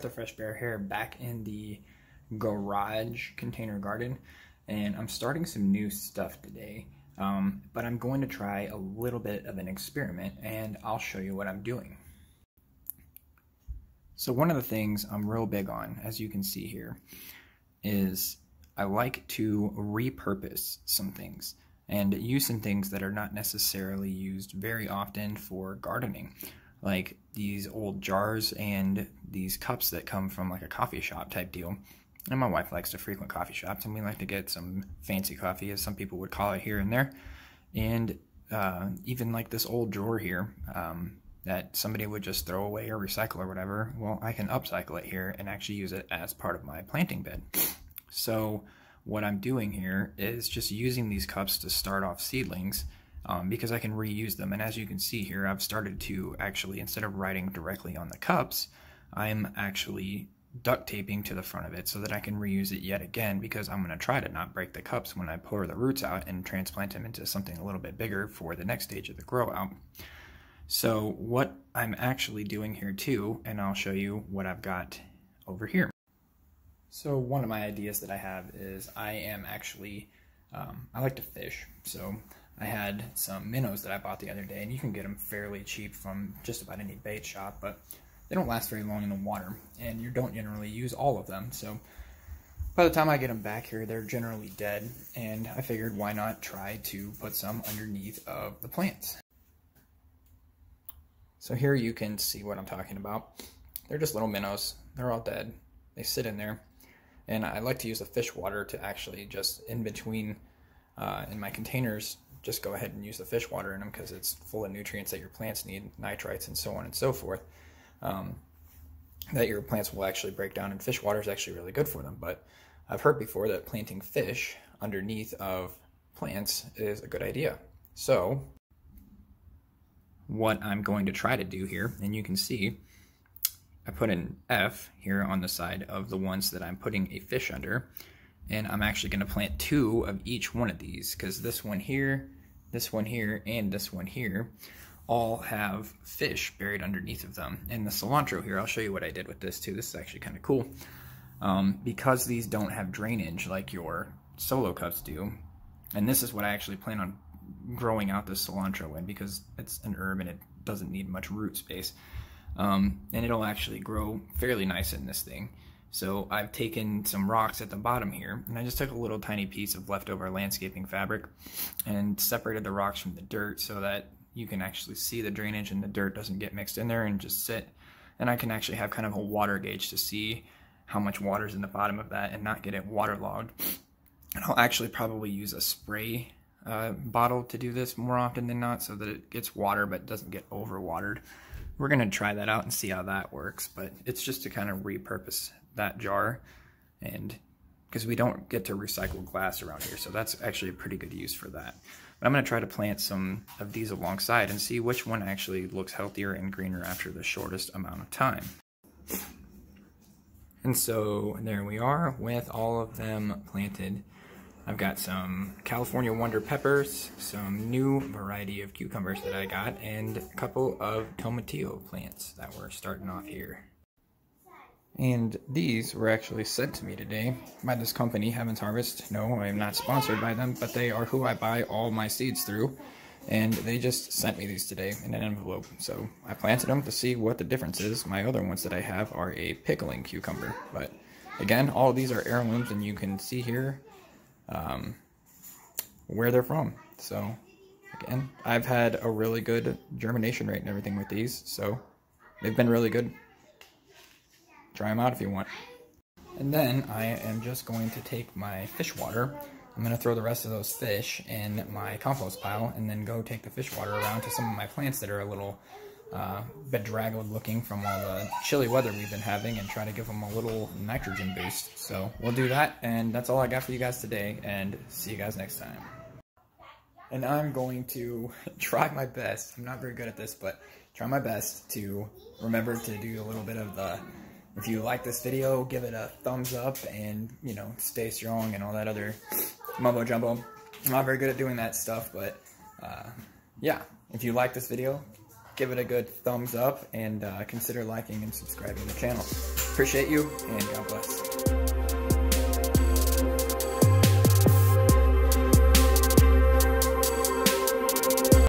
Breath of Fresh Bare Air back in the garage container garden, and I'm starting some new stuff today, but I'm going to try a little bit of an experiment, and I'll show you what I'm doing. So one of the things I'm real big on, as you can see here, is I like to repurpose some things and use some things that are not necessarily used very often for gardening, like these old jars and these cups that come from like a coffee shop type deal. And my wife likes to frequent coffee shops, and we like to get some fancy coffee, as some people would call it, here and there. And even like this old drawer here that somebody would just throw away or recycle or whatever, well, I can upcycle it here and actually use it as part of my planting bed. So what I'm doing here is just using these cups to start off seedlings, because I can reuse them. And as you can see here, I've started to actually, instead of writing directly on the cups, I'm actually duct taping to the front of it so that I can reuse it yet again, because I'm going to try to not break the cups when I pour the roots out and transplant them into something a little bit bigger for the next stage of the grow out. So what I'm actually doing here too, and I'll show you what I've got over here. So one of my ideas that I have is I am actually, I like to fish. So I had some minnows that I bought the other day, and you can get them fairly cheap from just about any bait shop, but they don't last very long in the water, and you don't generally use all of them. So by the time I get them back here, they're generally dead, and I figured why not try to put some underneath of the plants. So here you can see what I'm talking about. They're just little minnows. They're all dead. They sit in there. And I like to use the fish water to actually just in between in my containers, just go ahead and use the fish water in them, because it's full of nutrients that your plants need, nitrites and so on and so forth, that your plants will actually break down, and fish water is actually really good for them. But I've heard before that planting fish underneath of plants is a good idea. So what I'm going to try to do here, and you can see I put an F here on the side of the ones that I'm putting a fish under, and I'm actually going to plant 2 of each one of these, because this one here, and this one here all have fish buried underneath of them. And the cilantro here, I'll show you what I did with this too. This is actually kind of cool. Because these don't have drainage like your solo cups do, and this is what I actually plan on growing out this cilantro in, because it's an herb and it doesn't need much root space. And it'll actually grow fairly nice in this thing. So I've taken some rocks at the bottom here, and I just took a little tiny piece of leftover landscaping fabric and separated the rocks from the dirt so that you can actually see the drainage and the dirt doesn't get mixed in there and just sit. And I can actually have kind of a water gauge to see how much water is in the bottom of that and not get it waterlogged. And I'll actually probably use a spray bottle to do this more often than not, so that it gets water but doesn't get overwatered. We're going to try that out and see how that works, but it's just to kind of repurpose that jar, and because we don't get to recycle glass around here, so that's actually a pretty good use for that. But I'm going to try to plant some of these alongside and see which one actually looks healthier and greener after the shortest amount of time. And so there we are with all of them planted. I've got some California Wonder peppers, some new variety of cucumbers that I got, and a couple of tomatillo plants that were starting off here. And these were actually sent to me today by this company, Heaven's Harvest. No, I am not sponsored by them, but they are who I buy all my seeds through. And they just sent me these today in an envelope. So I planted them to see what the difference is. My other ones that I have are a pickling cucumber. But again, all of these are heirlooms, and you can see here where they're from. So again, I've had a really good germination rate and everything with these, so they've been really good. Try them out if you want. And then I am just going to take my fish water. I'm going to throw the rest of those fish in my compost pile, and then go take the fish water around to some of my plants that are a little bedraggled looking from all the chilly weather we've been having, and try to give them a little nitrogen boost. So we'll do that, and that's all I got for you guys today, and see you guys next time. And I'm going to try my best, I'm not very good at this, but try my best to remember to do a little bit of the, if you like this video, give it a thumbs up, and, you know, stay strong and all that other mumbo jumbo. I'm not very good at doing that stuff, but yeah, if you like this video, give it a good thumbs up and consider liking and subscribing to the channel. Appreciate you, and God bless.